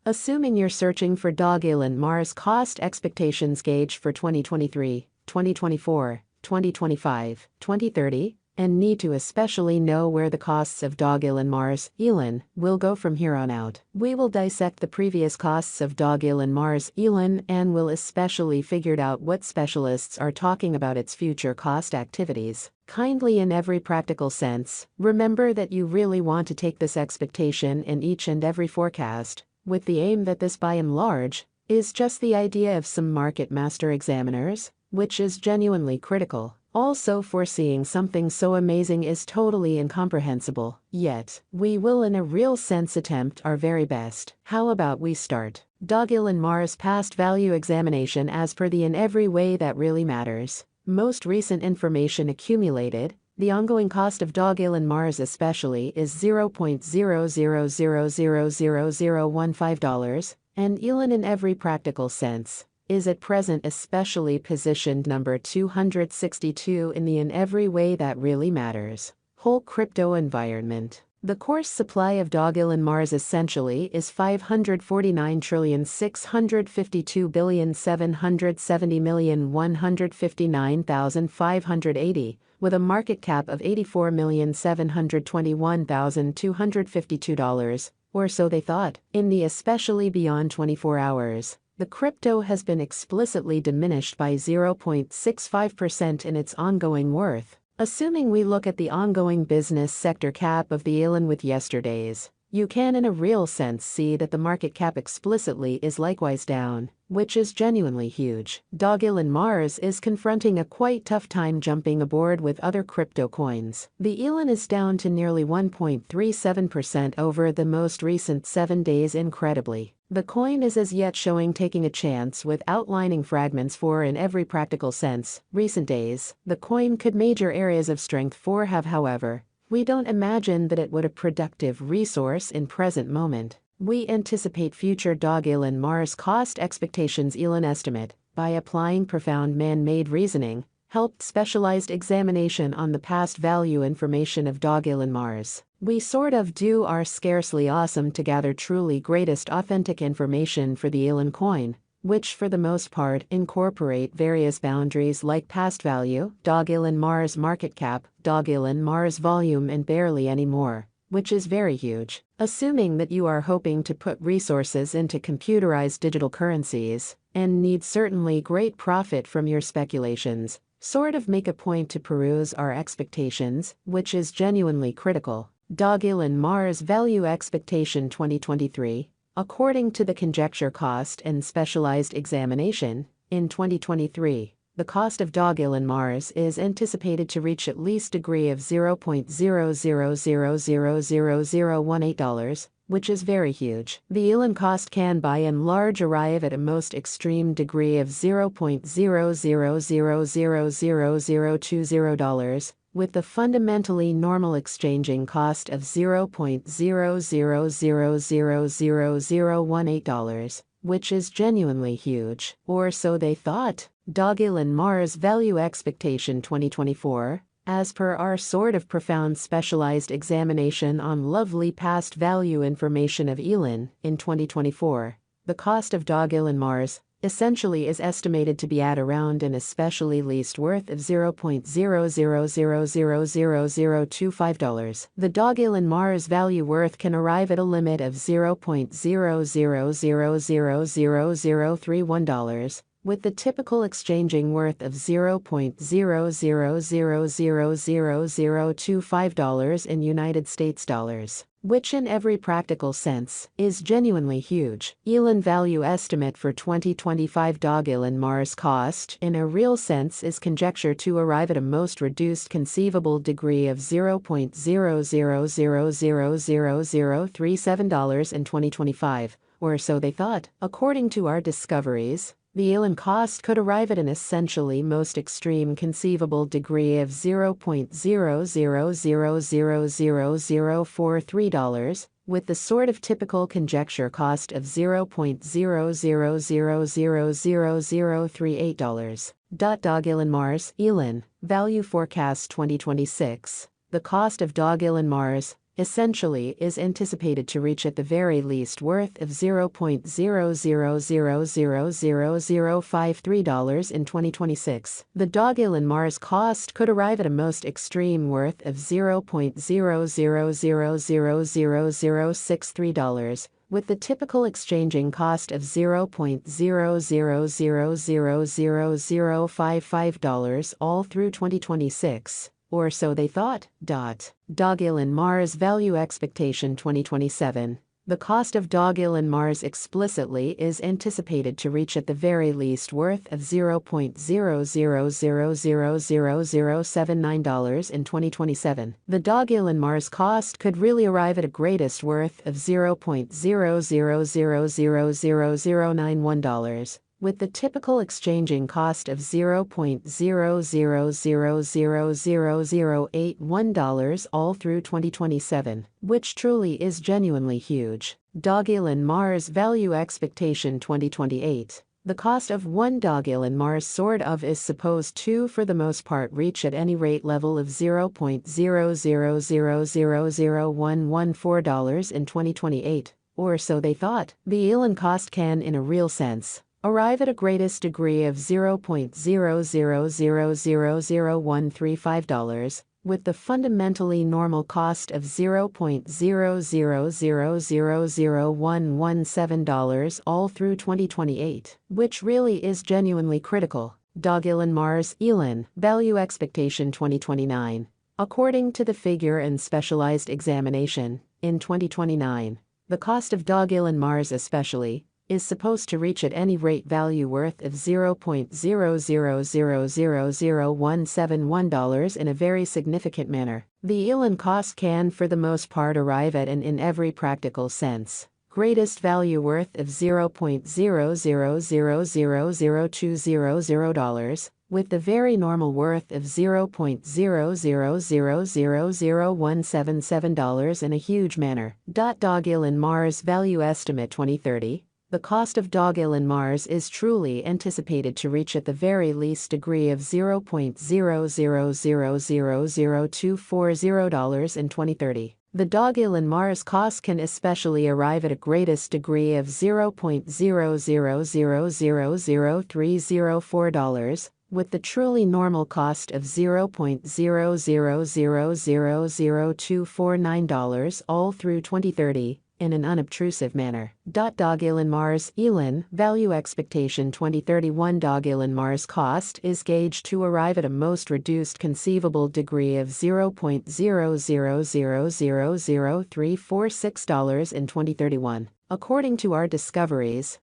Assuming you're searching for DOGELON Mars cost expectations gauge for 2023, 2024, 2025, 2030, and need to especially know where the costs of DOGELON Mars ELN will go from here on out. We will dissect the previous costs of DOGELON Mars ELN and will especially figure out what specialists are talking about its future cost activities. Kindly, in every practical sense, remember that you really want to take this expectation in each and every forecast, with the aim that this by and large is just the idea of some market master examiners, which is genuinely critical. Also, foreseeing something so amazing is totally incomprehensible, yet we will in a real sense attempt our very best. How about we start? DOGELON Mars past value examination as per the in every way that really matters. Most recent information accumulated, the ongoing cost of DOGELON Mars especially is $0.00000015, and ELN in every practical sense is at present especially positioned number 262 in the in every way that really matters whole crypto environment. The course supply of DOGELON Mars essentially is 549,652,770,159,580, with a market cap of $84,721,252, or so they thought. In the especially beyond 24 hours, the crypto has been explicitly diminished by 0.65% in its ongoing worth. Assuming we look at the ongoing business sector cap of the ELN with yesterday's, you can in a real sense see that the market cap explicitly is likewise down, which is genuinely huge. DOGELON Mars is confronting a quite tough time jumping aboard with other crypto coins. The ELN is down to nearly 1.37% over the most recent 7 days. Incredibly, the coin is as yet showing taking a chance with outlining fragments for in every practical sense. Recent days, the coin could major areas of strength for have, however, we don't imagine that it would a productive resource in present moment. We anticipate future DOGELON Mars cost expectations ELN estimate by applying profound man-made reasoning, helped specialized examination on the past value information of DOGELON Mars. We sort of do our scarcely awesome to gather truly greatest authentic information for the ELN coin, which for the most part incorporate various boundaries like past value, DOGELON Mars market cap, DOGELON Mars volume, and barely any more, which is very huge. Assuming that you are hoping to put resources into computerized digital currencies, and need certainly great profit from your speculations, sort of make a point to peruse our expectations, which is genuinely critical. DOGELON Mars value expectation 2023. According to the conjecture cost and specialized examination, in 2023, the cost of DOGELON Mars is anticipated to reach at least degree of $0.00000018, which is very huge. The ELN cost can by and large arrive at a most extreme degree of $0.00000020, with the fundamentally normal exchanging cost of $0.00000018, which is genuinely huge, or so they thought. DOGELON Mars value expectation 2024. As per our sort of profound specialized examination on lovely past value information of ELN, in 2024, the cost of DOGELON Mars essentially is estimated to be at around an especially least worth of $0.00000025. The DOGELON Mars value worth can arrive at a limit of $0.00000031, with the typical exchanging worth of $0.00000025 in United States dollars, which in every practical sense is genuinely huge. ELN value estimate for 2025 DOGELON Mars cost in a real sense is conjecture to arrive at a most reduced conceivable degree of $0.00000037 in 2025, or so they thought. According to our discoveries, the ELN cost could arrive at an essentially most extreme conceivable degree of $0.00000043, with the sort of typical conjecture cost of $0.00000038. DOGELON Mars ELN value forecast 2026. The cost of DOGELON Mars essentially is anticipated to reach at the very least worth of $0.00000053 in 2026. The DOGELON Mars cost could arrive at a most extreme worth of $0.00000063, with the typical exchanging cost of $0.00000055 all through 2026. Or so they thought. DOGELON Mars Value Expectation 2027. The cost of DOGELON Mars explicitly is anticipated to reach at the very least worth of $0.00000079 in 2027. The DOGELON Mars cost could really arrive at a greatest worth of $0.00000091, with the typical exchanging cost of $0.00000081 all through 2027, which truly is genuinely huge. DOGELON Mars Value Expectation 2028. The cost of one DOGELON Mars sort of is supposed to, for the most part, reach at any rate level of $0.00000114 in 2028, or so they thought. The DOGELON cost can, in a real sense, arrive at a greatest degree of $0.00000135, with the fundamentally normal cost of $0.00000117 all through 2028, which really is genuinely critical. DOGELON Mars ELAN Value Expectation 2029. According to the Figure and Specialized Examination, in 2029, the cost of DOGELON Mars especially is supposed to reach at any rate value worth of $0.00000171 in a very significant manner. The ELAN cost can, for the most part, arrive at, and in every practical sense, greatest value worth of $0.00000200, with the very normal worth of $0.00000177 in a huge manner. DOGELON Mars Value Estimate 2030. The cost of DOGELON Mars is truly anticipated to reach at the very least degree of $0.00000240 in 2030. The DOGELON Mars cost can especially arrive at a greatest degree of $0.00000304, with the truly normal cost of $0.00000249 all through 2030. In an unobtrusive manner. DOGELON Mars ELAN Value Expectation 2031. DOGELON Mars cost is gauged to arrive at a most reduced conceivable degree of $0.00000346 in 2031. According to our discoveries,